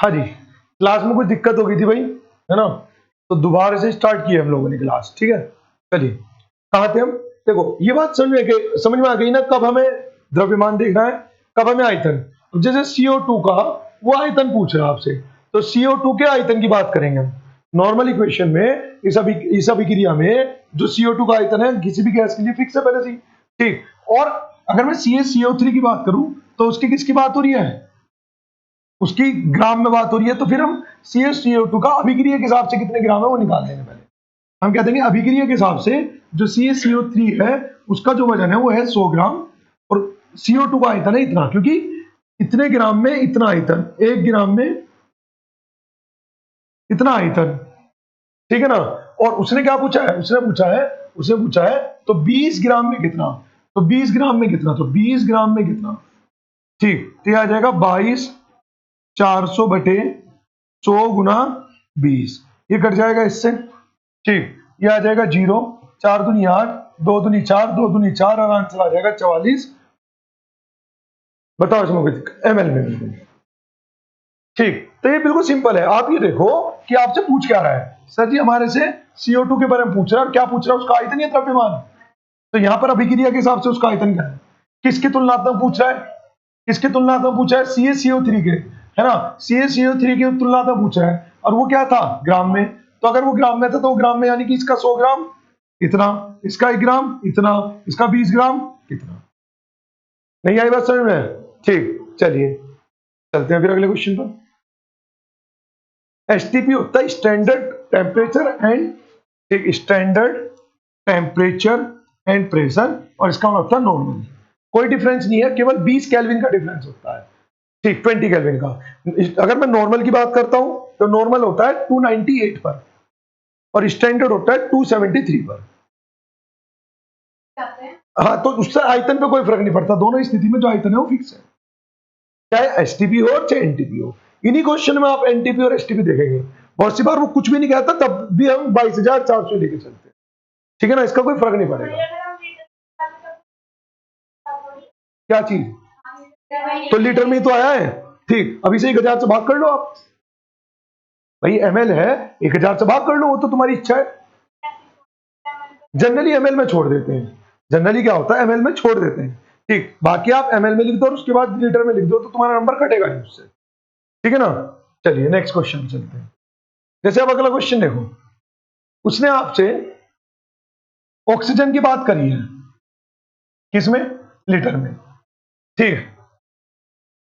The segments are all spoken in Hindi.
हाँ जी, क्लास में कुछ दिक्कत हो गई थी भाई, है ना, तो दोबारा से स्टार्ट की हम लोगों ने क्लास। ठीक है, चलिए कहाँ थे हम। देखो ये बात समझ में आ गई ना, कब हमें द्रव्यमान देखना है, कब हमें आयतन। जैसे CO2 का वो आयतन पूछ रहा है आपसे, तो CO2 के आयतन की बात करेंगे हम। नॉर्मल इक्वेशन में इस अभिक्रिया में जो CO2 का आयतन है किसी भी गैस के लिए फिक्स है पहले से ही। ठीक, और अगर मैं CaCO3 की बात करूं तो उसकी किसकी बात हो रही है, उसकी ग्राम में बात हो रही है, तो फिर हम CaCO2 का अभिक्रिया के हिसाब से कितने ग्राम है वो निकाल देंगे। पहले हम कह देंगे अभिक्रिया के हिसाब से जो CaCO3 है उसका जो वजन है वो है 100 ग्राम, और CO2 का आयतन है इतना, क्योंकि इतने ग्राम में इतना आयतन, 1 ग्राम में इतना आयतन। ठीक है ना, और उसने क्या पूछा है, उसने पूछा है तो 20 ग्राम में कितना, तो 20 ग्राम में कितना, तो 20 ग्राम में कितना। ठीक, तो ये आ जाएगा 22,400 बटे 100 गुना 20, ये कट जाएगा इससे। ठीक, ये आ जाएगा 0, 4 दूनी 8, 2 दूनी 4, 2 दूनी 4, और आंसर आ जाएगा 44। बताओ इसमें कुछ ml में बिल्कुल। ठीक, तो ये बिल्कुल सिंपल है। आप ये देखो कि आपसे पूछ क्या रहा है, सर जी हमारे से CO2 के बारे में पूछ रहा है, और क्या पूछ रहा है, उसका आयतन या द्रव्यमान। तो यहां पर अभिक्रिया के हिसाब से उसका आयतन क्या है, किसके तुलनात्मक पूछ रहा है, किसके तुलनात्मक पूछा है, CaCO3 के, है ना, CaCO3 के तुलनात्मक पूछा है, और वो क्या था, ग्राम में। तो अगर वो ग्राम में था तो वो ग्राम में, यानी कि इसका 100 ग्राम इतना, इसका 1 ग्राम इतना, इसका 20 ग्राम इतना। नहीं आई बात समझ में? ठीक, चलिए चलते हैं फिर अगले क्वेश्चन पर। STP होता है standard temperature and, standard temperature and pressure, और इसका मतलब होता है नॉर्मल। कोई डिफरेंस नहीं है, केवल 20 केल्विन का डिफरेंस होता है। ठीक, 20 केल्विन का। अगर मैं नॉर्मल की बात करता हूं तो नॉर्मल होता है 298 पर, और स्टैंडर्ड होता है 273 पर। हाँ, तो उससे आयतन पे कोई फर्क नहीं पड़ता, दोनों स्थिति में जो आयतन है वो फिक्स है, चाहे STP हो चाहे NTP हो। इन्हीं क्वेश्चन में आप NTP और STP देखेंगे, बहुत सी बार वो कुछ भी नहीं कहता तब भी हम 22,400 लेके चलते हैं। ठीक है ना, इसका कोई फर्क नहीं पड़ेगा। क्या चीज, तो लीटर में ही तो आया है। ठीक, अभी से 1000 से भाग कर लो आप, भाई ML है, 1000 से भाग कर लो, वो तो तुम्हारी इच्छा है। जनरली ML में छोड़ देते हैं, जनरली क्या होता है ML में छोड़ देते हैं। ठीक, बाकी आप ML में लिख दो और उसके बाद लीटर में लिख दो, तो तुम्हारा नंबर कटेगा नहीं उससे। ठीक है ना, चलिए नेक्स्ट क्वेश्चन चलते हैं। जैसे अब अगला क्वेश्चन देखो, उसने आपसे ऑक्सीजन की बात करी है, किसमें, लीटर में। ठीक,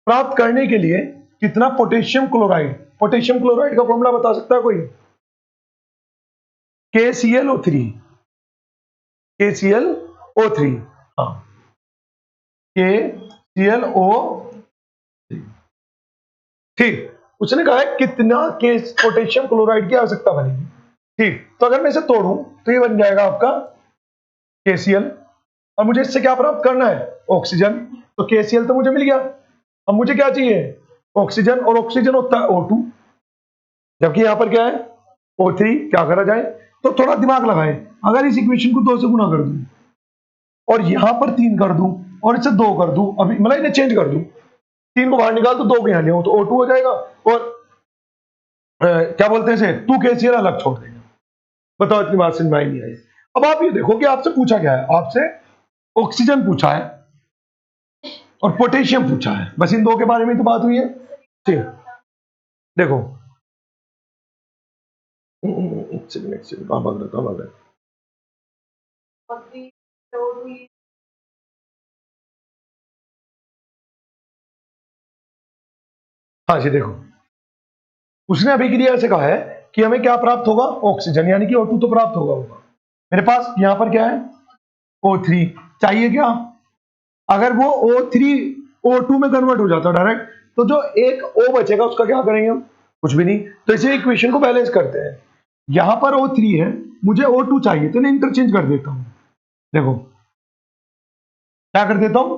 प्राप्त करने के लिए कितना पोटेशियम क्लोराइड, पोटेशियम क्लोराइड का फॉर्मूला बता सकता है कोई, KClO3, KClO3, हाँ KClO। ठीक, उसने कहा है कितना के पोटेशियम क्लोराइड की आवश्यकता बनेगी। ठीक, तो अगर मैं इसे तोड़ूं तो ये बन जाएगा आपका KCl, और मुझे इससे क्या प्राप्त करना है, ऑक्सीजन। तो KCl तो मुझे मिल गया, अब मुझे क्या चाहिए, ऑक्सीजन, और ऑक्सीजन होता है O2, जबकि यहां पर क्या है O3। क्या करा जाए, तो थोड़ा दिमाग लगाएं, अगर इस इक्वेशन को 2 से गुना कर दूं और यहां पर 3 कर दूं और इसे 2 कर दूं, अभी मतलब इन्हें चेंज कर दूं, 3 को बाहर निकाल तो 2 के यहां ले तो O2 हो जाएगा, और क्या बोलते हैं इसे 2KCl अलग छोड़ देंगे। बताओ, इतनी बात समझ में नहीं आई। अब आप ये देखो कि आपसे पूछा क्या है, आपसे ऑक्सीजन पूछा है और पोटेशियम पूछा है, बस इन दो के बारे में तो बात हुई है। ठीक, देखो कहां भाग रहा, हाँ जी देखो, उसने अभिक्रिया से कहा है कि हमें क्या प्राप्त होगा, ऑक्सीजन, यानी कि O2 तो प्राप्त होगा। मेरे पास यहां पर क्या है O3, चाहिए क्या, अगर वो O3 O2 में कन्वर्ट हो जाता डायरेक्ट, तो जो एक O बचेगा उसका क्या करेंगे हम, कुछ भी नहीं। तो इसे इक्वेशन को बैलेंस करते हैं, यहां पर O3 है, मुझे O2 चाहिए, तो मैं इंटरचेंज कर देता हूं। देखो क्या कर देता हूं,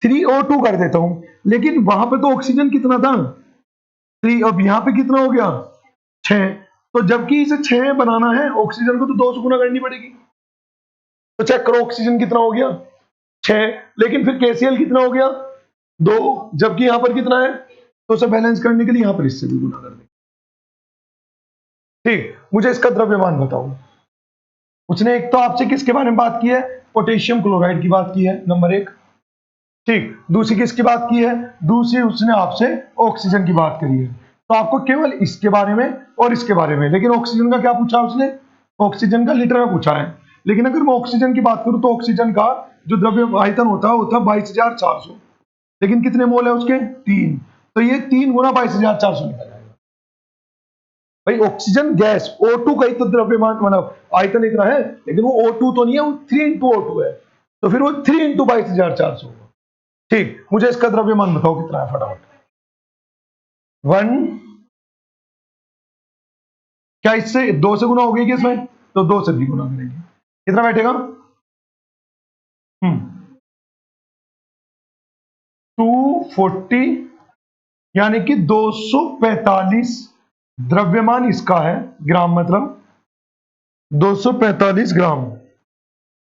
3O2 कर देता हूं, लेकिन वहां पे तो ऑक्सीजन कितना था 3, अब यहां पे कितना हो गया 6, तो जबकि इसे 6 बनाना है ऑक्सीजन को तो 2 से गुना करनी पड़ेगी। तो चेक करो ऑक्सीजन कितना हो गया 6, लेकिन फिर KCl कितना हो गया 2, जबकि यहां पर कितना है, तो उसे बैलेंस करने के लिए यहां पर इससे भी गुना कर देंगे। ठीक, मुझे इसका द्रव्यमान बताओ। उसने एक तो आपसे किसके बारे में बात की है, पोटेशियम क्लोराइड की बात की है, नंबर 1। ठीक, दूसरी किसकी बात की है, दूसरी उसने आपसे ऑक्सीजन की बात करी है। तो आपको केवल इसके बारे में और इसके बारे में, लेकिन ऑक्सीजन का क्या पूछा उसने, ऑक्सीजन का लीटर में पूछा है। लेकिन अगर मैं ऑक्सीजन की बात करूं तो ऑक्सीजन का जो द्रव्य आयतन होता है वो होता है 22,400, लेकिन कितने मोल है उसके, 3। तो ये 3 गुना 22,400 निकल जाएगा। भाई ऑक्सीजन गैस O2 का ही तो द्रव्यमान मतलब आयतन इतना है, लेकिन वो O2 तो नहीं है, वो 3 इंटू O2 है, तो फिर वो 3 इंटू 22,400 होगा। ठीक, मुझे इसका द्रव्यमान बताओ कितना है फटाफट। 1, क्या इससे 2 से गुना हो गई क्या इसमें, तो 2 से भी गुना करेंगे, कितना बैठेगा, 240, यानी कि 245 द्रव्यमान इसका है, ग्राम मतलब 245 ग्राम।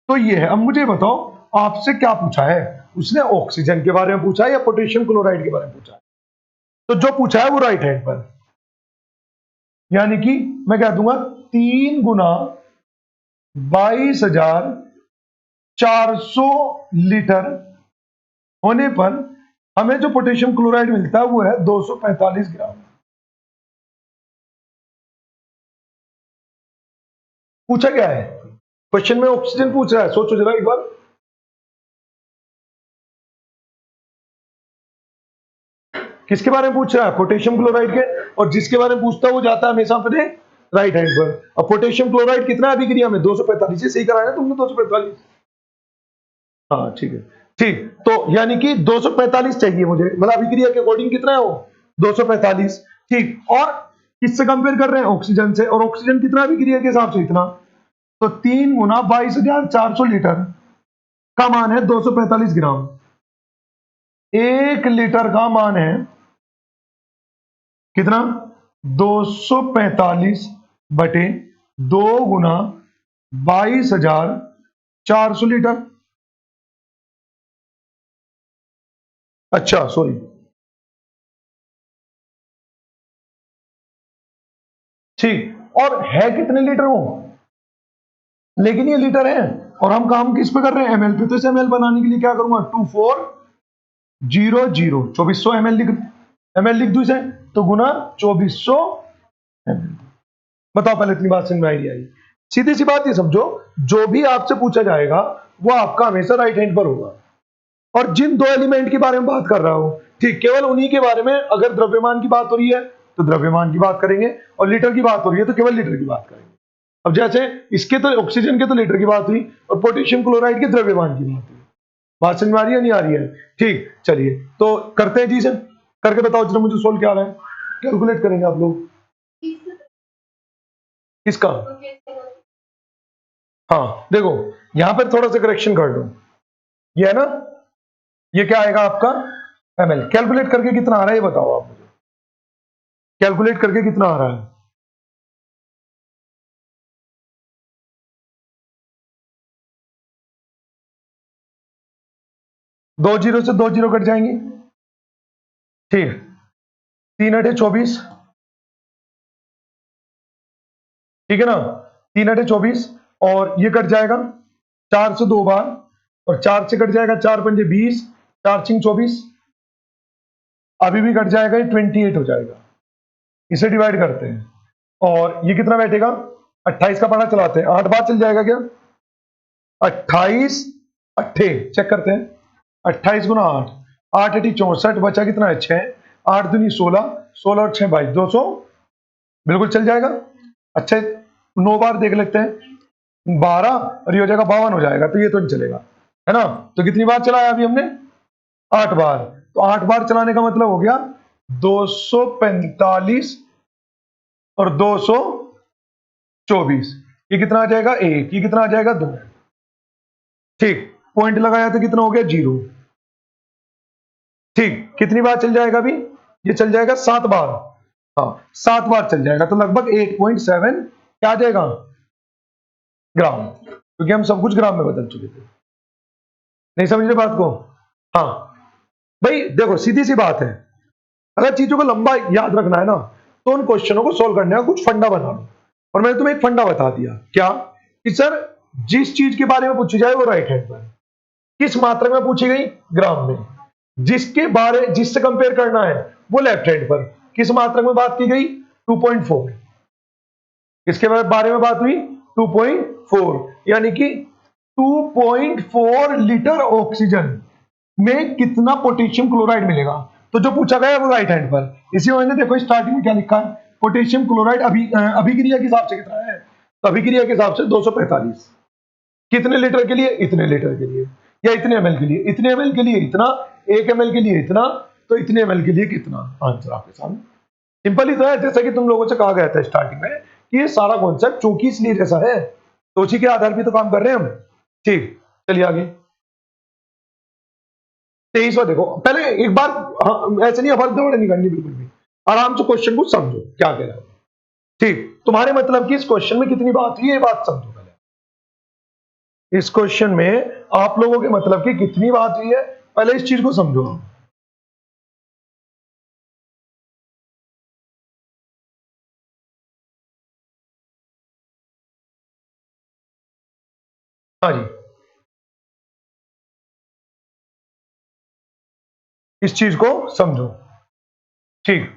तो ये है। अब मुझे बताओ आपसे क्या पूछा है, उसने ऑक्सीजन के बारे में पूछा है या पोटेशियम क्लोराइड के बारे में पूछा है, तो जो पूछा है वो राइट हैंड पर, यानी कि मैं कह दूंगा 3 गुना 22,400 लीटर होने पर हमें जो पोटेशियम क्लोराइड मिलता है वो है 245 ग्राम। पूछा क्या है क्वेश्चन में, ऑक्सीजन पूछ रहा है, सोचो जरा एक बार। किसके बारे में पूछ रहा है, पोटेशियम क्लोराइड के, और जिसके बारे में पूछता है वो जाता है हमेशा अपने राइट हैंड पर। और पोटेशियम क्लोराइड कितना अभिक्रिया में, 245, सही कराया तुमने 245। हाँ ठीक है, ठीक, तो यानी कि 245 चाहिए मुझे, मतलब अभिक्रिया के अकॉर्डिंग कितना है वो, 245। ठीक, और किससे कंपेयर कर रहे हैं, ऑक्सीजन से, और ऑक्सीजन कितना अभिक्रिया के हिसाब से इतना, तो 3 गुना 22,400 लीटर का मान है 245 ग्राम। 1 लीटर का मान है कितना, 245 बटे 2 गुना 22,400 लीटर। अच्छा सॉरी, ठीक, और है कितने लीटर वो, लेकिन ये लीटर है, और हम काम किस पे कर रहे हैं, एमएल पे। तो इस एमएल बनाने के लिए क्या करूंगा, 2400 2400 एमएल लिख दू इसे, तो गुना 2400 एमएल। बताओ पहले इतनी बात समझ में आई। सीधी सी बात ये समझो, जो भी आपसे पूछा जाएगा वो आपका हमेशा राइट हैंड पर होगा। और जिन 2 एलिमेंट के बारे में बात कर रहा हूं, ठीक, केवल उन्हीं के बारे में, अगर द्रव्यमान की बात हो रही है तो द्रव्यमान की बात करेंगे, और लीटर की बात हो रही है तो केवल लीटर की बात करेंगे। अब जैसे इसके तो ऑक्सीजन के तो लीटर की बात हुई, और पोटेशियम क्लोराइड के द्रव्यमान की बात हुई। बात समझ में आ रही है नहीं आ रही है, ठीक, चलिए तो करते हैं जी सर, करके बताओ जरा मुझे सोल्व क्या आ रहा है, कैलकुलेट करेंगे आप लोग किसका। हाँ देखो, यहां पर थोड़ा सा करेक्शन कर दो, ये है ना, ये क्या आएगा आपका एमएल। कैलकुलेट करके कितना आ रहा है ये बताओ आप मुझे, कैलकुलेट करके कितना आ रहा है, दो जीरो से 2 जीरो कट जाएंगे, ठीक, 3 × 8 = 24, ठीक है ना, 3 × 8 = 24, और ये कट जाएगा 4 से 2 बार, और 4 से कट जाएगा 4 × 5 = 20, 4 × 24, अभी भी कट जाएगा, ये 28 हो जाएगा। इसे डिवाइड करते हैं, और ये कितना बैठेगा, 28 का पढ़ा चलाते हैं, 8 बार चल जाएगा क्या, 28 अट्ठे चेक करते हैं, 28 गुना 8, 8 × 8 = 64, बचा कितना है 6, 8 दूनी 16, 16 और 6 22, 200 बिल्कुल चल जाएगा। अच्छा 9 बार देख लेते हैं, 12 और ये हो जाएगा 52 हो जाएगा, तो ये तो नहीं चलेगा, है ना। तो कितनी बार चलाया अभी हमने, 8 बार, तो 8 बार चलाने का मतलब हो गया 245 और 224, ये कितना आ जाएगा 1, ये कितना आ जाएगा 2, ठीक, पॉइंट लगाया तो कितना हो गया 0, ठीक, कितनी बार चल जाएगा अभी, ये चल जाएगा 7 बार, हाँ 7 बार चल जाएगा, तो लगभग 8.7 क्या आ जाएगा ग्राम, क्योंकि हम सब कुछ ग्राम में बदल चुके थे। नहीं समझ रहे बात को, हाँ भाई देखो सीधी सी बात है, अगर चीजों को लंबा याद रखना है ना, तो उन क्वेश्चनों को सोल्व करने का कुछ फंडा बना लो। और मैंने तुम्हें एक फंडा बता दिया, क्या कि सर जिस चीज के बारे में पूछी जाए वो राइट हैंड पर, किस मात्रा में पूछी गई, ग्राम में, जिससे कंपेयर करना है वो लेफ्ट हैंड पर, किस मात्रा में बात की गई, 2.4, किसके बारे में बात हुई, 2.4, यानी कि 2.4 लीटर ऑक्सीजन में कितना पोटेशियम क्लोराइड मिलेगा। तो जो पूछा गया है वो राइट हैंड पर। इसी वजह से देखो स्टार्टिंग में क्या लिखा है, पोटेशियम क्लोराइड अभिक्रिया के हिसाब से कितना है, तो अभिक्रिया के हिसाब से 245, कितने लीटर के लिए, इतने लीटर के लिए, या इतने एमएल के लिए, इतने एमएल के लिए इतना, 1 ml के लिए इतना, तो इतने एमएल के लिए कितना, आंसर आपके सामने। सिंपल ही तो है, जैसा कि तुम लोगों से कहा गया था स्टार्टिंग में कि ये सारा कॉन्सेप्ट चूंकि इसलिए जैसा है तो उसी के आधार पर तो काम कर रहे हैं हम। ठीक, चलिए आगे 23वां देखो। पहले एक बार ऐसे नहीं अफर दौड़ नहीं करनी, बिल्कुल भी आराम से क्वेश्चन को समझो क्या कह रहा है। ठीक, तुम्हारे मतलब कि इस क्वेश्चन में कितनी बात हुई है, ये बात समझो पहले। इस क्वेश्चन में आप लोगों के मतलब की कितनी बात हुई है, पहले इस चीज को समझो। हाँ जी, इस चीज को समझो। ठीक,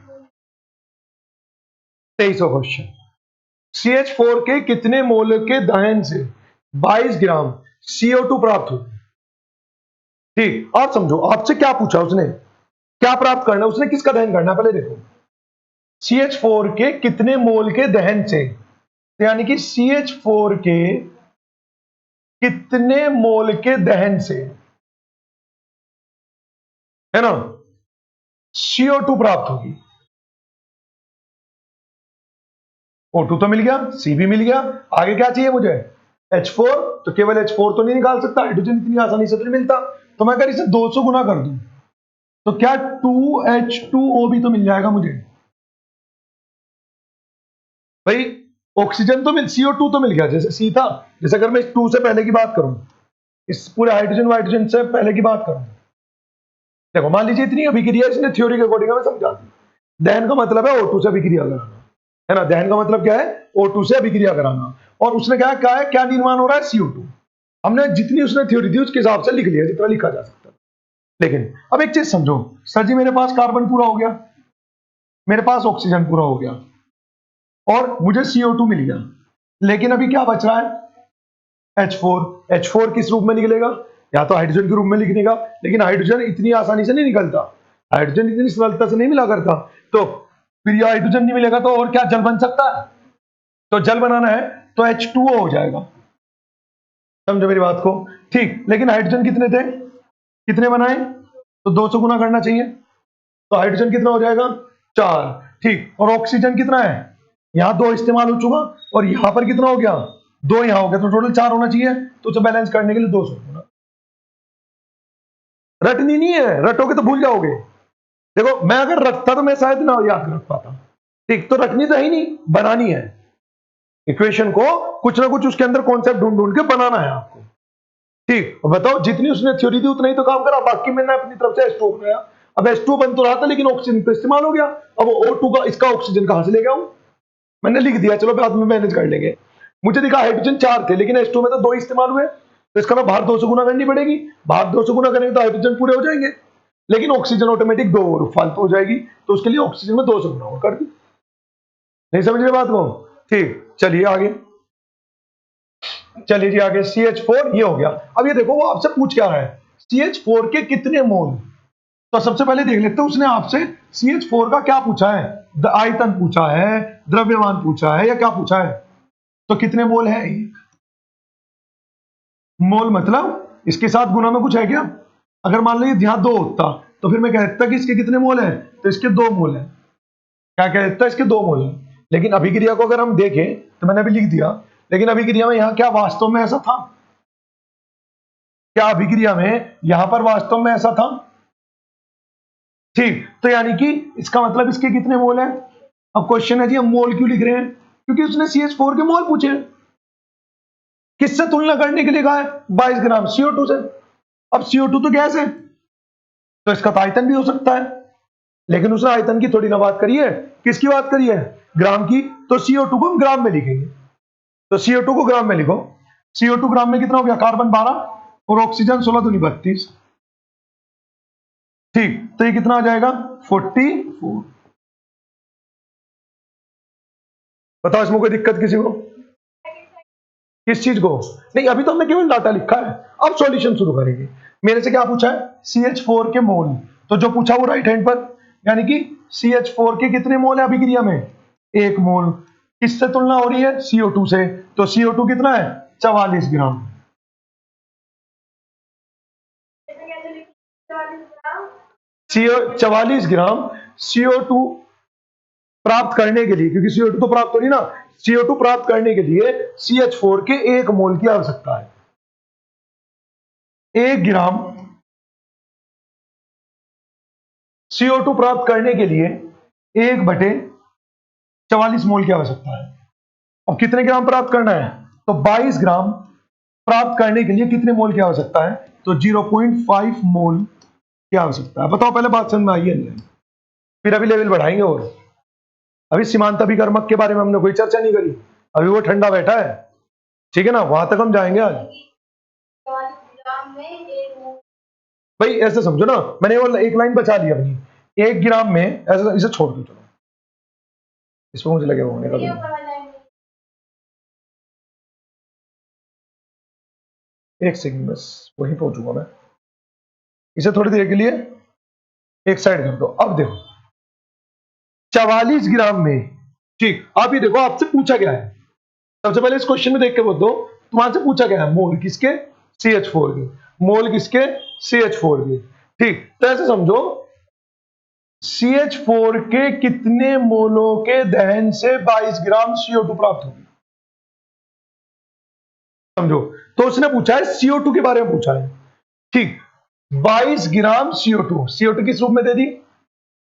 23वां क्वेश्चन, CH4 के कितने मोल के दहन से 22 ग्राम CO2 प्राप्त हुए। ठीक, आप समझो आपसे क्या पूछा उसने, क्या प्राप्त करना, उसने किसका दहन करना, पहले देखो। CH4 के कितने मोल के दहन से, यानी कि CH4 के कितने मोल के दहन से, है ना, CO2 प्राप्त होगी। O2 तो मिल गया, C भी मिल गया, आगे क्या चाहिए मुझे, H4, तो केवल H4 तो नहीं निकाल सकता, हाइड्रोजन इतनी आसानी से तो नहीं मिलता, तो मैं अगर इसे 200 गुना कर दूं तो क्या 2H2O भी तो मिल जाएगा मुझे। भाई ऑक्सीजन तो CO2 तो मिल गया, जैसे C था, जैसे अगर मैं इस 2 से पहले की बात करूं, इस पूरे हाइड्रोजन वाइड्रोजन से पहले की बात करूं, देखो मान लीजिए इतनी अभिक्रिया इसने थ्योरी के अकॉर्डिंग हमें समझा दी। दहन का मतलब है O2 से अभिक्रिया कराना, है ना, दहन का मतलब क्या है, O2 से अभिक्रिया कराना, और उसने क्या कहा है, क्या निर्माण हो रहा है, CO2। हमने जितनी उसने थ्योरी दी उसके हिसाब से लिख लिया, जितना लिखा जा सकता है। लेकिन अब एक चीज समझो, सर जी मेरे पास कार्बन पूरा हो गया, मेरे पास ऑक्सीजन पूरा हो गया, और मुझे CO2 मिल गया, लेकिन अभी क्या बच रहा है, H4 किस रूप में निकलेगा, या तो हाइड्रोजन के रूप में निकलेगा, लेकिन हाइड्रोजन इतनी आसानी से नहीं निकलता, हाइड्रोजन इतनी सरलता से नहीं मिला करता, तो फिर यह हाइड्रोजन नहीं मिलेगा तो और क्या जल बन सकता है, तो जल बनाना है तो H2O हो जाएगा। समझो मेरी बात को। ठीक, लेकिन हाइड्रोजन कितने थे, कितने बनाए, तो 200 गुना करना चाहिए, तो हाइड्रोजन कितना हो जाएगा, 4। ठीक, और ऑक्सीजन कितना है, यहां 2 इस्तेमाल हो चुका, और यहां पर कितना हो गया, 2 यहां हो गया, तो टोटल 4 होना चाहिए, तो उसे बैलेंस करने के लिए 200 गुना। रटनी नहीं है, रटोगे तो भूल जाओगे। देखो मैं अगर रखता तो मैं शायद ना याद रख पाता। ठीक, तो रखनी तो है ही नहीं, बनानी है इक्वेशन को, कुछ ना कुछ उसके अंदर कॉन्सेप्ट ढूंढ ढूंढ के बनाना है आपको। ठीक, बताओ जितनी उसने थ्योरी दी उतना ही तो काम करा, बाकी मैंने अपनी तरफ से H2O बनाया। अब H2O बन तो रहा था, लेकिन ऑक्सीजन तो इस्तेमाल हो गया, अब O2 का इसका ऑक्सीजन कहां से ले गया हूं, मैंने लिख दिया, चलो बाद में मैनेज कर लेंगे। मुझे दिखा हाइड्रोजन 4 थे, लेकिन H2O में तो 2 इस्तेमाल हुए, तो इसका तो बाहर 200 गुना करनी पड़ेगी, बाहर 200 गुना करेंगे तो हाइड्रोजन पूरे हो जाएंगे, लेकिन ऑक्सीजन ऑटोमेटिक 2 और फालतू हो जाएगी, तो उसके लिए ऑक्सीजन में 200 गुना और कर दी। नहीं समझ रहे बात को। ठीक, चलिए आगे, चलिए जी आगे, CH4 ये हो गया। अब ये देखो वो आपसे पूछ क्या रहा है, CH4 के कितने मोल, तो सबसे पहले देख लेते हैं उसने आपसे CH4 का क्या पूछा है, आयतन पूछा है, द्रव्यमान पूछा है, या क्या पूछा है, तो कितने मोल है, मोल मतलब इसके साथ गुना में कुछ है क्या, अगर मान लीजिए यहां 2 होता तो फिर मैं कह देता कि इसके कितने मोल हैं, तो इसके 2 मोल हैं, क्या कह देता, इसके 2 मोल हैं। लेकिन अभिक्रिया को अगर हम देखें तो मैंने अभी लिख दिया, लेकिन अभिक्रिया में यहां क्या वास्तव में ऐसा था, क्या अभिक्रिया में यहां पर वास्तव में ऐसा था। ठीक, तो यानी कि इसका मतलब इसके कितने मोल हैं। अब क्वेश्चन है जी हम मोल क्यों लिख रहे हैं, क्योंकि उसने CH4 के मोल पूछे, किससे तुलना करने के लिए कहा है, 22 ग्राम CO2 से। अब CO2 तो गैस है, तो इसका तो आयतन भी हो सकता है, लेकिन उसने आयतन की थोड़ी ना बात करी है, किसकी बात करी है? ग्राम की। तो CO2 को हम ग्राम में लिखेंगे, तो CO2 को ग्राम में लिखो। CO2 ग्राम में कितना हो गया? कार्बन 12 और ऑक्सीजन 16 दूनी 32। ठीक, तो ये कितना आ जाएगा? 44। बताओ इसमें कोई दिक्कत किसी को? किस चीज को? नहीं, अभी तो हमने केवल डाटा लिखा है, अब सॉल्यूशन शुरू करेंगे। मेरे से क्या पूछा है? CH4 के मोल। तो जो पूछा वो राइट हैंड पर, यानी कि CH4 के कितने मोल है अभिक्रिया में? 1 मोल। किससे तुलना हो रही है? CO2 से। तो CO2 कितना है? 44 ग्राम। CO 44 ग्राम CO2 प्राप्त करने के लिए, क्योंकि CO2 तो प्राप्त हो रही ना, CO2 प्राप्त करने के लिए CH4 के 1 मोल की आवश्यकता है। 1 ग्राम CO2 प्राप्त करने के लिए 1/44 मोल की आवश्यकता है। और कितने ग्राम प्राप्त करना है? तो 22 ग्राम प्राप्त करने के लिए कितने मोल की आवश्यकता है? तो 0.5 मोल की आवश्यकता है। बताओ पहले बात समझ में आई है नहीं? फिर अभी लेवल बढ़ाएंगे। और अभी सीमांत अभिकर्मक के बारे में हमने कोई चर्चा नहीं करी, अभी वो ठंडा बैठा है, ठीक है ना, वहां तक हम जाएंगे आज। भाई ऐसे समझो ना, मैंने वो एक लाइन बचा ली अपनी, 1 ग्राम में, ऐसे इसे छोड़ दो, चलो इसमें मुझे लगे होने का एक सेकंड, बस वहीं पहुंचूंगा मैं। इसे थोड़ी देर के लिए एक साइड कर दो। अब देखो 44 ग्राम में, ठीक, आप ये देखो आपसे पूछा गया है, सबसे पहले इस क्वेश्चन में देख के बोल दो, तुम्हारे से पूछा गया है मोल किसके? CH4 के। मोल किसके? CH4 के। ठीक, तो ऐसे समझो CH4 के कितने मोलों के दहन से 22 ग्राम CO2 प्राप्त होगी? समझो, तो उसने पूछा है CO2 के बारे में पूछा है, ठीक, 22 ग्राम CO2 किस रूप में दे दी?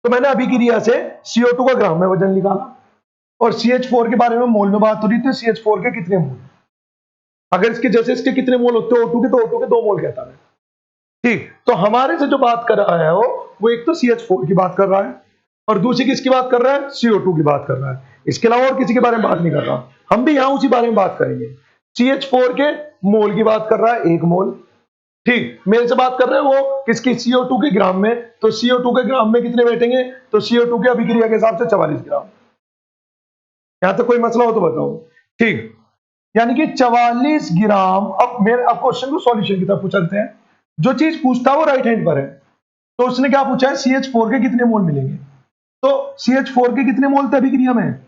तो मैंने अभिक्रिया से CO2 का ग्राम में वजन निकाला, और CH4 के बारे में मोल में बात हो रही थी, CH4 के कितने मोल? अगर इसके जैसे इसके कितने मोल होते हैं O2 के, तो O2 के 2 मोल कहता है। ठीक, तो हमारे से जो बात कर रहा है वो एक तो CH4 की बात कर रहा है, और दूसरी किसकी बात कर रहा है? CO2 की बात कर रहा है। इसके अलावा और किसी के बारे में बात नहीं कर रहा। हम भी यहां उसी बारे में बात करेंगे। CH4 के मोल की बात कर रहा है, 1 मोल। ठीक, मेरे से बात कर रहे हैं वो किसकी? CO2 के ग्राम में। तो CO2 के ग्राम में कितने बैठेंगे? तो CO2 के अभिक्रिया के हिसाब से 44 ग्राम। यहां तक कोई मसला हो तो बताओ। ठीक, यानी कि 44 ग्राम। अब क्वेश्चन को सॉल्यूशन की तरफ पूछते हैं। जो चीज पूछता है वो राइट हैंड पर है, तो उसने क्या पूछा है? CH4 के कितने मोल मिलेंगे? तो CH4 के कितने मोल थे अभिक्रिया में?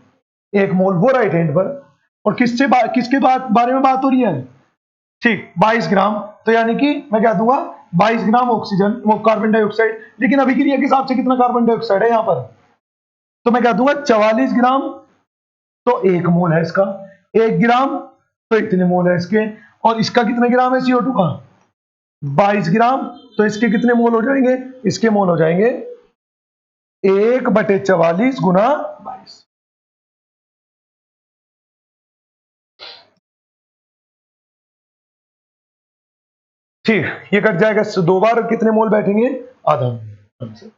1 मोल, वो राइट हैंड पर। और किसके बारे में बात हो रही है? ठीक, 22 ग्राम। तो यानी कि मैं क्या दूंगा? 22 ग्राम ऑक्सीजन, वो कार्बन डाइऑक्साइड, लेकिन अभिक्रिया के हिसाब से कितना कार्बन डाइऑक्साइड है यहां पर? तो मैं क्या दूंगा? 44 ग्राम, तो 1 मोल है इसका। 1 ग्राम, तो इतने मोल है इसके। और इसका कितने ग्राम है CO2 का? 22 ग्राम। तो इसके कितने मोल हो जाएंगे? इसके मोल हो जाएंगे 1/44 गुना 22। ठीक, ये कट जाएगा 2 बार, कितने मोल बैठेंगे? आधा मोल।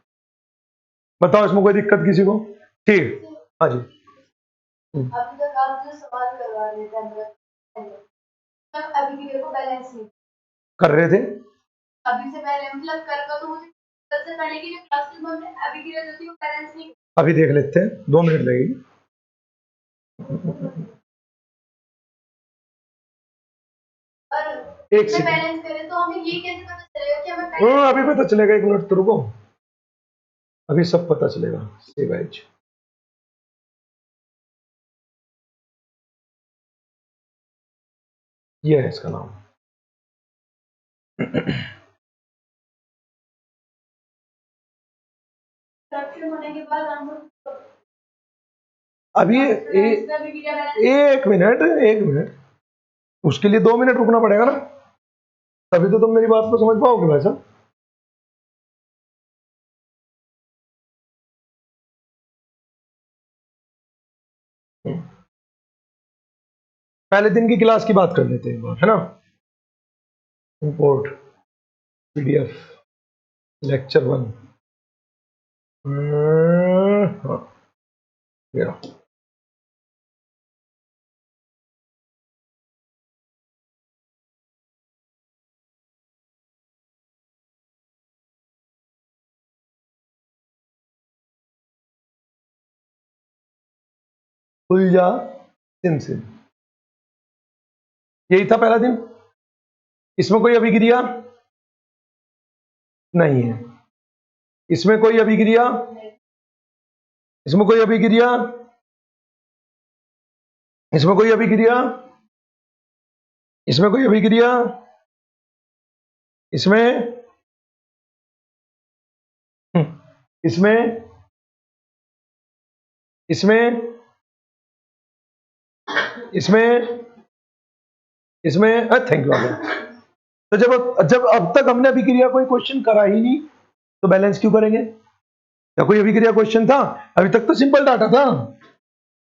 बताओ इसमें कोई दिक्कत किसी को? ठीक, हाँ जी। अभी तक आप जो सवाल करवा रहे थे अभी की को बैलेंस नहीं कर रहे थे, अभी से पहले मतलब कर तो मुझे से पहले की जो क्लासेस में हमने अभी की जो थी वो बैलेंस नहीं। अभी देख लेते हैं, 2 मिनट लगेगी। और एक से बैलेंस करें तो हमें ये कैसे पता चलेगा कि हमें अभी पता चलेगा, 1 मिनट तो रुको, अभी सब पता चलेगा। सेव एज, ये है इसका नाम। होने के बाद हम अभी एक मिनट, 1 मिनट, उसके लिए 2 मिनट रुकना पड़ेगा ना, तभी तो तुम मेरी बात को समझ पाओगे भाई साहब। पहले दिन की क्लास की बात कर लेते हैं एक बार, है ना। Import PDF lecture 1। हाँ, ये रहा। खुल जा सिम यही था पहला दिन। इसमें कोई अभिक्रिया नहीं है, इसमें कोई अभिक्रिया, इसमें कोई अभिक्रिया, इसमें कोई अभिक्रिया, इसमें कोई अभिक्रिया, इसमें इसमें इसमें इसमें इसमें थैंक यू। तो जब जब अब तक हमने अभिक्रिया कोई क्वेश्चन करा ही नहीं तो बैलेंस क्यों करेंगे? क्या कोई अभिक्रिया क्वेश्चन था? अभी तक तो सिंपल डाटा था,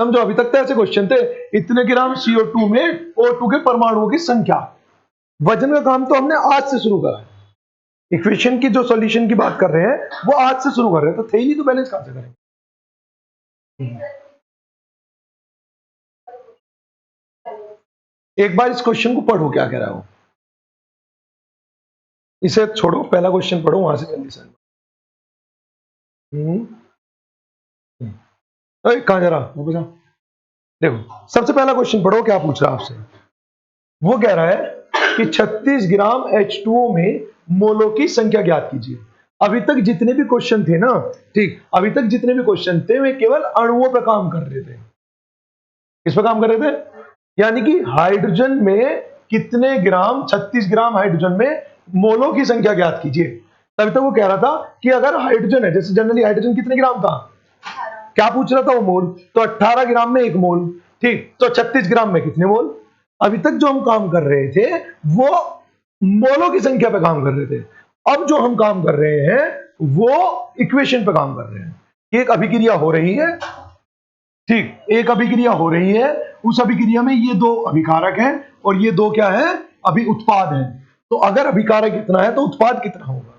समझो। अभी तक तो ऐसे क्वेश्चन थे, इतने ग्राम CO2 में O2 के परमाणुओं की संख्या। वजन का काम तो हमने आज से शुरू करा है। इक्वेशन की जो सॉल्यूशन की बात कर रहे हैं वो आज से शुरू कर रहे हैं, तो थे ही नहीं तो बैलेंस कहां से करेंगे? एक बार इस क्वेश्चन को पढ़ो, क्या कह रहा हो। इसे छोड़ो, पहला क्वेश्चन पढ़ो वहां से जल्दी से। कहां जा रहा? देखो सबसे पहला क्वेश्चन पढ़ो, क्या पूछ रहा है आपसे। वो कह रहा है कि 36 ग्राम H2O में मोलों की संख्या ज्ञात कीजिए। अभी तक जितने भी क्वेश्चन थे ना, ठीक, अभी तक जितने भी क्वेश्चन थे वे केवल अणुओं पर काम कर रहे थे। किस पर काम कर रहे थे? यानी कि हाइड्रोजन में कितने ग्राम, 36 ग्राम हाइड्रोजन में मोलों की संख्या ज्ञात कीजिए। तभी तक वो कह रहा था कि अगर हाइड्रोजन है, जैसे जनरली हाइड्रोजन कितने ग्राम था, क्या पूछ रहा था वो मोल, तो 18 ग्राम में 1 मोल, ठीक, तो 36 ग्राम में कितने मोल। अभी तक जो हम काम कर रहे थे वो मोलों की संख्या पे काम कर रहे थे। अब जो हम काम कर रहे हैं वो इक्वेशन पे काम कर रहे हैं। एक अभिक्रिया हो रही है, ठीक, एक अभिक्रिया हो रही है, उस अभिक्रिया में ये दो अभिकारक हैं और ये दो क्या है, अभी उत्पाद है। तो अगर अभिकारक कितना है तो उत्पाद कितना होगा।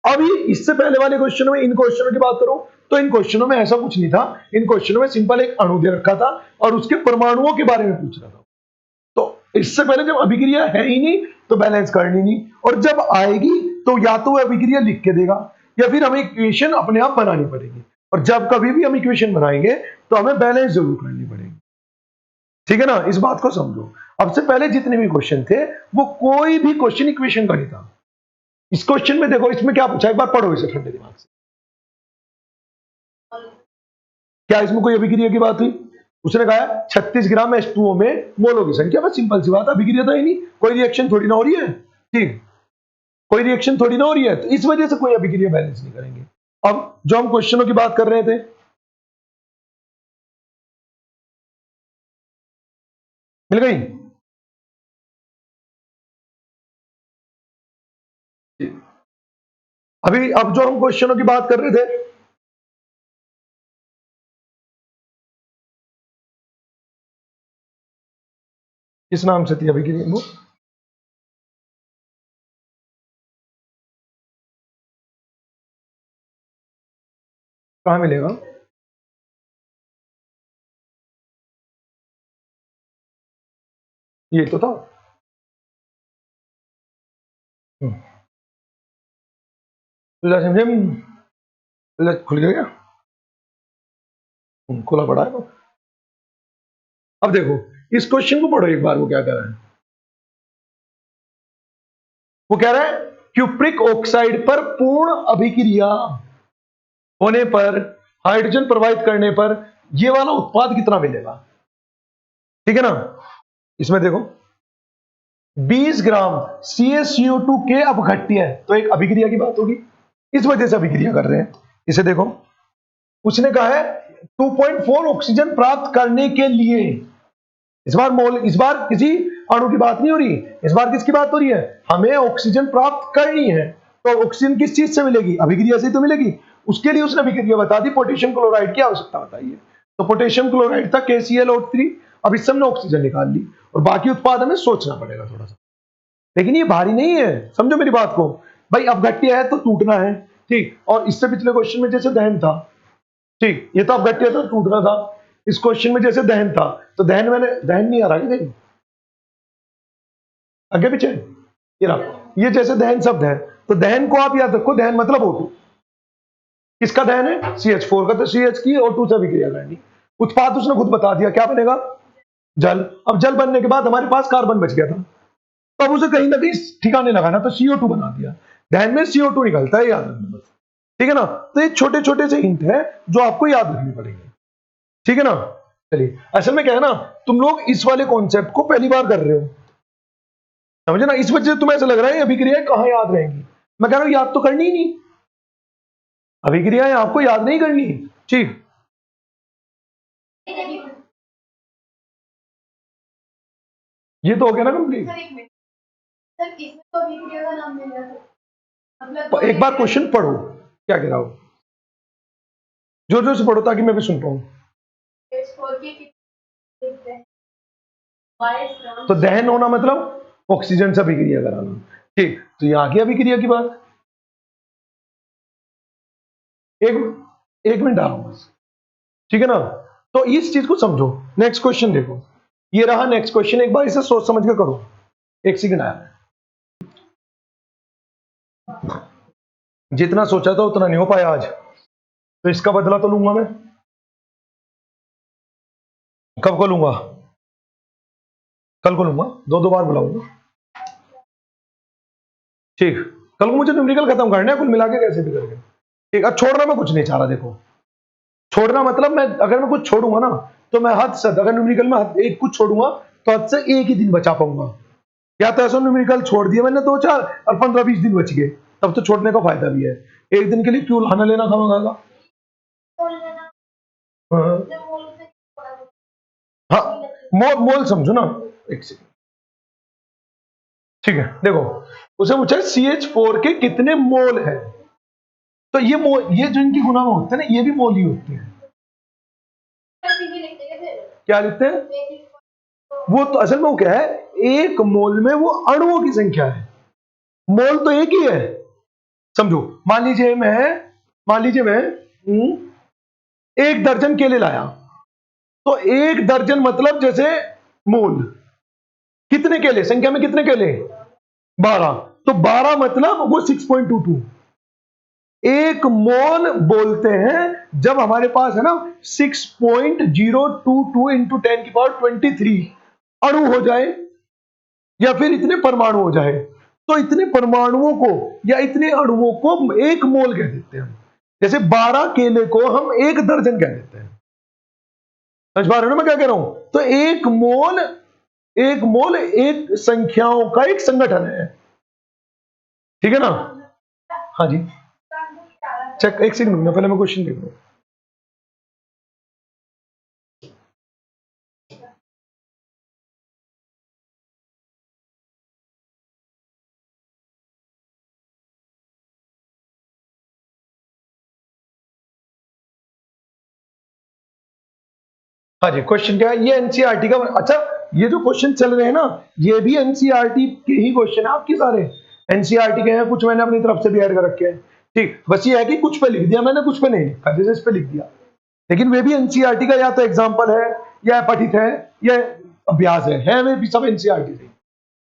अभी इससे पहले वाले क्वेश्चन में, इन क्वेश्चनों की बात करूं तो इन क्वेश्चनों में ऐसा कुछ नहीं था। इन क्वेश्चनों में सिंपल एक अणु दे रखा था और उसके परमाणुओं के बारे में पूछ रहा था। तो इससे पहले जब अभिक्रिया है ही नहीं तो बैलेंस करनी नहीं, और जब आएगी तो या तो वह अभिक्रिया लिख के देगा या फिर हमें इक्वेशन अपने आप बनानी पड़ेगी। और जब कभी भी हम इक्वेशन बनाएंगे तो हमें बैलेंस जरूर करनी पड़ेगी, ठीक है ना। इस बात को समझो। अब से पहले जितने भी क्वेश्चन थे वो कोई भी क्वेश्चन इक्वेशन का नहीं था। इस क्वेश्चन में देखो, इसमें क्या पूछा, एक बार पढ़ो इसे ठंडे दिमाग से। क्या इसमें कोई अभिक्रिया की बात हुई? उसने कहा 36 ग्राम H2O में मोलों की संख्या, बस सिंपल सी बात, अभिक्रिया तो ही नहीं, कोई रिएक्शन थोड़ी ना हो रही है, ठीक, कोई रिएक्शन थोड़ी ना हो रही है, तो इस वजह से कोई अभिक्रिया बैलेंस नहीं करेंगे। अब जो हम क्वेश्चनों की बात कर रहे थे, मिल गई? अभी अब जो हम क्वेश्चनों की बात कर रहे थे, किस नाम से थी अभिक्रिया वो? कहां मिलेगा? ये तो था। खुल गया क्या? खुला पड़ा है वो। अब देखो इस क्वेश्चन को पढ़ो एक बार, वो क्या कह रहा है। वो कह रहा है क्यूप्रिक ऑक्साइड पर पूर्ण अभिक्रिया होने पर, हाइड्रोजन प्रवाहित करने पर ये वाला उत्पाद कितना मिलेगा, ठीक है ना। इसमें देखो 20 ग्राम CaCO2 के अपघट्य है, तो एक अभिक्रिया की बात होगी, इस वजह से अभिक्रिया कर रहे हैं। इसे देखो, उसने कहा है 2.4 ऑक्सीजन प्राप्त करने के लिए, इस बार मोल, इस बार किसी अणु की बात नहीं हो रही, इस बार किसकी बात हो रही है, हमें ऑक्सीजन प्राप्त करनी है। तो ऑक्सीजन किस चीज से मिलेगी, अभिक्रिया से तो मिलेगी। उसके लिए उसने अभिक्रिया बता दी, पोटेशियम क्लोराइड की आवश्यकता बताइए। तो पोटेशियम क्लोराइड था KClO3। अब इससे हमने ऑक्सीजन निकाल ली और बाकी उत्पाद हमें सोचना पड़ेगा थोड़ा सा, लेकिन ये भारी नहीं है, समझो मेरी बात को। भाई अपघट्य है तो टूटना है, ठीक, और इससे पिछले क्वेश्चन में जैसे दहन था, ठीक, ये तो अब गठिया था, टूट रहा था। इस क्वेश्चन में जैसे दहन था, तो दहन नहीं आ रहा है, देखो आगे पीछे, ये रहा, ये जैसे दहन शब्द है, तो दहन को आप याद रखो, दहन मतलब O2। किसका दहन है? CH4 का, तो CH की O2 से अभिक्रिया करनी। उत्पाद उसने खुद बता दिया, क्या बनेगा? जल। अब जल बनने के बाद हमारे पास कार्बन बच गया था, तो अब उसे कहीं ना कहीं ठिकाने लगाना, तो CO2 बना दिया। दहन में CO2 निकलता है, याद रखना बस, ठीक है ना। तो ये छोटे छोटे से हिंट है जो आपको याद रखने पड़ेंगे, ठीक है ना। चलिए, असल में क्या है ना, तुम लोग इस वाले कॉन्सेप्ट को पहली बार कर रहे हो, समझे ना, इस वजह से तुम्हें ऐसा लग रहा है अभिक्रियाएं कहां याद रहेंगी। मैं कह रहा हूं याद तो करनी ही नहीं, अभिक्रियाएं आपको याद नहीं करनी, ठीक। ये तो हो गया ना कंप्लीट। एक बार क्वेश्चन पढ़ो, क्या कह रहा हो, जोर जोर से पढ़ो ताकि मैं भी सुन पाऊं। तो दहन होना मतलब ऑक्सीजन से अभिक्रिया कराना, ठीक। तो ये आ गया अभिक्रिया की बात। एक मिनट आ रहा हूं बस, ठीक है ना। तो इस चीज को समझो। नेक्स्ट क्वेश्चन देखो, ये रहा नेक्स्ट क्वेश्चन, एक बार इसे सोच समझ के करो। एक सेकंड आया, जितना सोचा था उतना नहीं हो पाया आज, तो इसका बदला तो लूंगा मैं। कब को लूंगा? कल को लूंगा, दो बार बुलाऊंगा, ठीक। कल को मुझे न्यूमेरिकल खत्म करना है कुल मिला के कैसे भी करके, ठीक। अब छोड़ना मैं कुछ नहीं चाह रहा, देखो छोड़ना मतलब मैं अगर मैं कुछ छोड़ूंगा ना, तो मैं हद से अगर न्यूमेरिकल में एक कुछ छोड़ूंगा तो हद से एक ही दिन बचा पाऊंगा। या तो ऐसा न्यूमेरिकल छोड़ दिया मैंने 2-4 और 15-20 दिन बच गए, तब तो छोड़ने का फायदा भी है। एक दिन के लिए क्यों लाना लेना खाऊंगा। हाँ, हाँ, मोल समझो ना, एक सेकंड, ठीक है। देखो, उसे पूछा CH4 के कितने मोल है, तो ये मोल, ये जो इनकी गुना में होते हैं ना, ये भी मोल ही होते हैं। क्या लिखते हैं? वो तो असल में वो क्या है, एक मोल में वो अणुओं की संख्या है, मोल तो एक ही है। समझो, मान लीजिए मैं एक दर्जन केले लाया, तो एक दर्जन मतलब जैसे मोल, कितने केले, संख्या में कितने केले? 12, तो 12 मतलब वो 6.22। एक मोल बोलते हैं जब हमारे पास है ना 6.022 इंटू 10⁻23 अणु हो जाए, या फिर इतने परमाणु हो जाए, तो इतने परमाणुओं को या इतने अणुओं को एक मोल कह देते हैं। जैसे 12 केले को हम एक दर्जन कह देते हैं। समझ पा रहे हो ना मैं क्या कह रहा हूं? तो एक मोल एक संख्याओं का एक संगठन है, ठीक है ना। हाँ जी, चेक, एक सेकंड में पहले मैं क्वेश्चन देख लूं। हाँ जी, क्वेश्चन क्या है? ये एनसीईआरटी का, अच्छा ये जो क्वेश्चन चल रहे हैं ना, ये भी एनसीईआरटी के ही क्वेश्चन है आपके सारे, एनसीईआरटी के हैं, कुछ मैंने अपनी तरफ से भी ऐड कर रखे हैं, ठीक। बस ये है कि कुछ पे लिख दिया मैंने, कुछ पे नहीं लिखा, जैसे इस पे लिख दिया, लेकिन वे भी एनसीईआरटी का या तो एग्जाम्पल है, या पठित है, या अभ्यास है वे भी सब एनसीईआरटी से,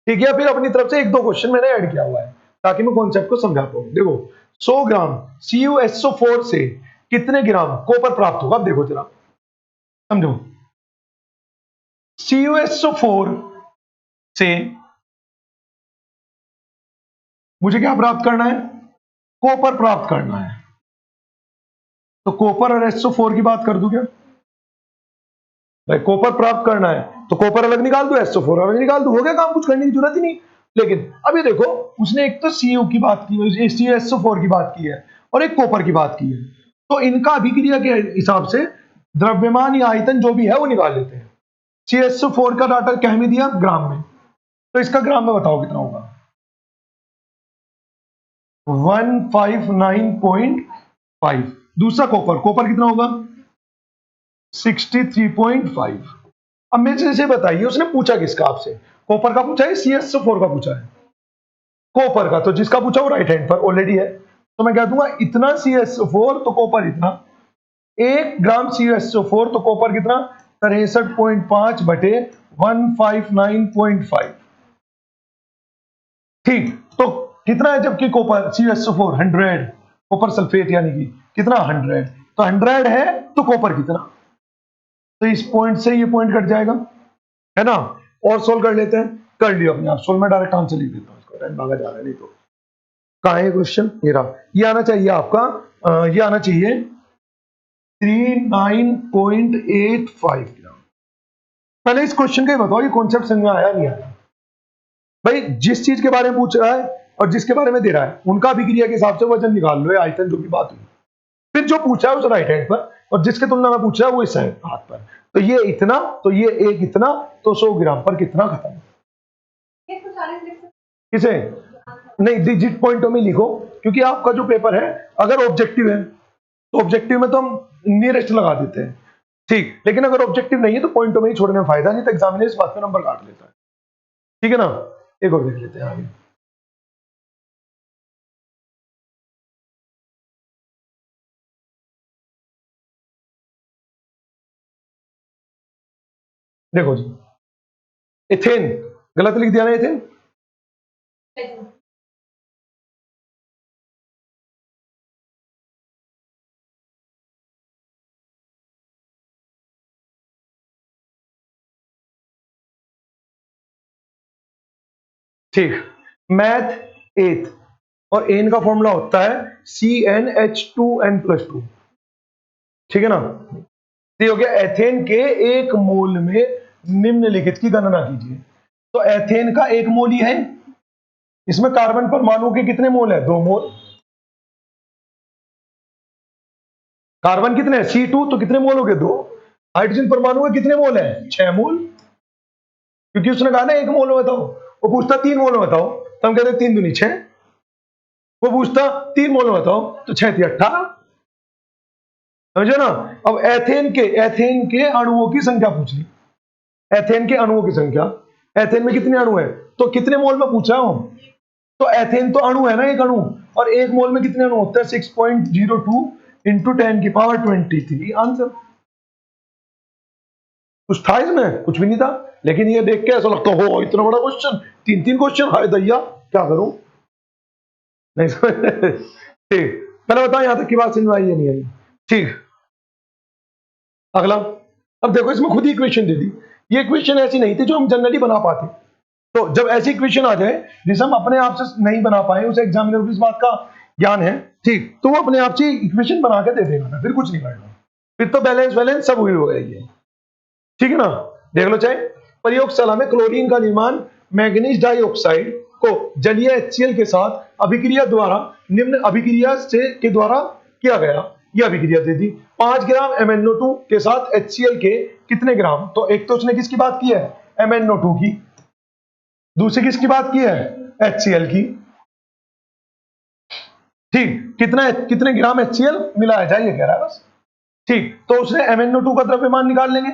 ठीक है। फिर अपनी तरफ से एक दो क्वेश्चन मैंने ऐड किया हुआ है ताकि मैं कॉन्सेप्ट को समझा पाऊं। देखो, 100 ग्राम CuSO4 से कितने ग्राम कॉपर प्राप्त होगा? अब देखो जरा, समझो, CuSO4 से मुझे क्या प्राप्त करना है? कॉपर प्राप्त करना है। तो कॉपर और SO4 की बात कर दूं क्या? भाई कॉपर प्राप्त करना है तो कॉपर अलग निकाल दो, SO4 अलग निकाल दो, हो गया काम, कुछ करने की जरूरत ही नहीं। लेकिन अभी देखो, उसने एक तो Cu की बात की, CuSO4 की बात की है, और एक कॉपर की बात की है, तो इनका अभिक्रिया के हिसाब से द्रव्यमान या आयतन जो भी है वो निकाल लेते हैं। CuSO4 का डाटा क्या में दिया? ग्राम में, तो इसका ग्राम में बताओ कितना होगा? 159.5। दूसरा कॉपर, कॉपर कितना होगा? 63.5। अब मेरे से बताइए, उसने पूछा किसका आपसे? कॉपर का पूछा है, CuSO4 का पूछा है? कॉपर का, तो जिसका पूछा वो राइट हैंड पर ऑलरेडी है, तो मैं कह दूंगा इतना CuSO4 तो कॉपर इतना, 1 ग्राम CuSO4 तो कॉपर कितना 63.5 बटे 159.5। ठीक, तो कितना है जबकि कॉपर CuSO4 100, कॉपर सल्फेट यानी कि कितना 100, तो 100 है तो कॉपर कितना, तो इस पॉइंट से ये पॉइंट कट जाएगा, है ना। और सोल्व कर लेते हैं, कर लियो अपने आप सोल्व, में डायरेक्ट आंसर लिख देता हूं, इसको टाइम भागा जा रहा है नहीं तो। कहाँ है क्वेश्चन, ये रहा, ये आना चाहिए आपका, ये आना चाहिए 39.85 ग्राम। पहले इस क्वेश्चन का ही बताओ, ये कॉन्सेप्ट समझ में आया नहीं आया। भाई जिस चीज के बारे में पूछ रहा है और जिसके बारे में दे रहा है उनका अभिक्रिया के हिसाब से वजन निकाल लो, आयतन जो भी बात हुई, फिर जो पूछा है उस राइट हैंड पर और जिसके तुलना में पूछा है वो इस हाथ पर, तो ये इतना, तो ये एक इतना, तो 100 ग्राम पर कितना खत्म। किसे नहीं, डिजिट पॉइंटों में लिखो, क्योंकि आपका जो पेपर है अगर ऑब्जेक्टिव है तो ऑब्जेक्टिव में तो हम नियरेस्ट लगा देते हैं, ठीक, लेकिन अगर ऑब्जेक्टिव नहीं है तो पॉइंटों में ही छोड़ने में फायदा नहीं, तो एग्जामिनर इस बात पे नंबर काट लेता है। ठीक है ना, एक और देख लेते हैं आगे। देखो जी, एथेन गलत लिख दिया ना, एथेन ठीक, मैथ 8 और एन का फॉर्मूला होता है CnH2n+2, ठीक है ना। ये हो गया एथेन के 1 मोल में निम्नलिखित की गणना कीजिए, तो एथेन का 1 मोल ही है, इसमें कार्बन परमाणु के कितने मोल है 2 मोल, कार्बन कितने C2 तो कितने मोल हो गए 2, हाइड्रोजन परमाणु के कितने मोल है 6 मोल, क्योंकि उसने कहा ना 1 मोल में बताओ, वो पूछता 3 मोल में बताओ तो हम कहते 3 दूनी 6, वो पूछता 3 मोल में बताओ तो 6 × 18, समझे ना। अब एथेन के अणुओं की संख्या पूछ ली, एथेन के अणुओं की संख्या, एथेन में कितने अणु है, तो कितने मोल में पूछा हूं, तो एथेन तो अणु है ना एक अणु, और 1 मोल में कितने अणु होते हैं 6.02 इंटू 10⁻23 आंसर। कुछ था इसमें, कुछ भी नहीं था, लेकिन ये देख के ऐसा लगता हो इतना बड़ा क्वेश्चन, 3 क्वेश्चन, हाय दैया क्या करूं, नहीं ठीक, पहले बताओ यहां तक की बात समझ में आई है नहीं आई, ठीक। अगला, अब देखो इसमें खुद ही इक्वेशन दे दी, ये इक्वेशन ऐसी नहीं थी जो हम जनरली बना पाते, तो जब ऐसी इक्वेशन आ जाए जिसे हम अपने आप से नहीं बना पाए, उसे एग्जामिनर को इस बात का ज्ञान है, ठीक, तो वो अपने आप से इक्वेशन बना के दे देगा, फिर कुछ नहीं करना, फिर तो बैलेंस सब हुई हो गई है, ठीक है ना। देख लो, चाहे प्रयोगशाला में क्लोरीन का निर्माण मैग्नीज डाइऑक्साइड को जलीय HCl के साथ अभिक्रिया द्वारा निम्न अभिक्रिया से के द्वारा किया गया, यह अभिक्रिया दे दी 5 ग्राम MnO2 के साथ HCl के कितने ग्राम, तो एक तो उसने किसकी बात की है MnO2 की, दूसरी किसकी बात की है HCl की, ठीक, कितने ग्राम HCl मिलाया जाए ये कह रहा है बस, ठीक, तो उसने MnO2 का द्रव्यमान निकाल लेंगे,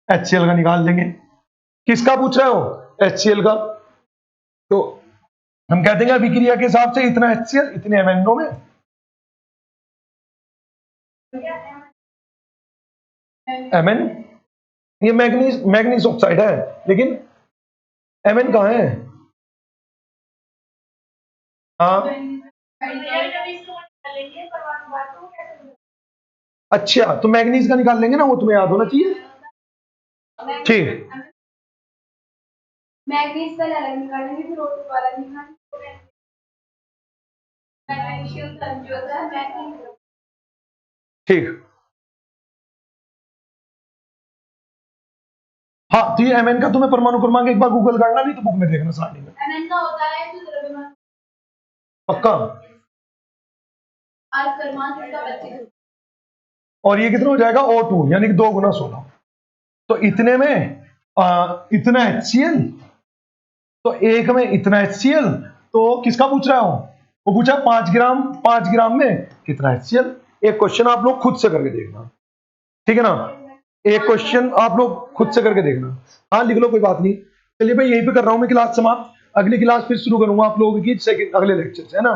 HCl का निकाल देंगे, किसका पूछ रहे हो HCl का, तो हम कह देंगे अभिक्रिया के हिसाब से इतना HCl इतने MnO में, Mn ये मैग्नीज ऑक्साइड है, लेकिन Mn कहाँ है, हाँ अच्छा, तो मैग्नीज का निकाल लेंगे ना, वो तुम्हें याद होना चाहिए, ठीक, मैग्नीज का अलग निकालेंगे फिर O2 का अलग निकालेंगे, ठीक, हाँ, तो ये Mn का तुम्हें परमाणु क्रमांक एक बार गूगल करना, नहीं तो बुक में देखना सारणी में, Mn का होता है जो द्रव्यमान, पक्का, और ये कितना हो जाएगा O2 यानी कि 2 × 16, तो इतने में इतना HCl, तो एक में इतना HCl, तो किसका पूछ रहा हूं, वो पूछा 5 ग्राम में कितना HCl, एक क्वेश्चन आप लोग खुद से करके देखना, ठीक है ना, एक क्वेश्चन आप लोग खुद से करके देखना, हाँ लिख लो कोई बात नहीं। चलिए भाई यहीं पे कर रहा हूं मैं क्लास समाप्त, अगली क्लास फिर शुरू करूंगा आप लोगों की सेकंड अगले लेक्चर से, है ना।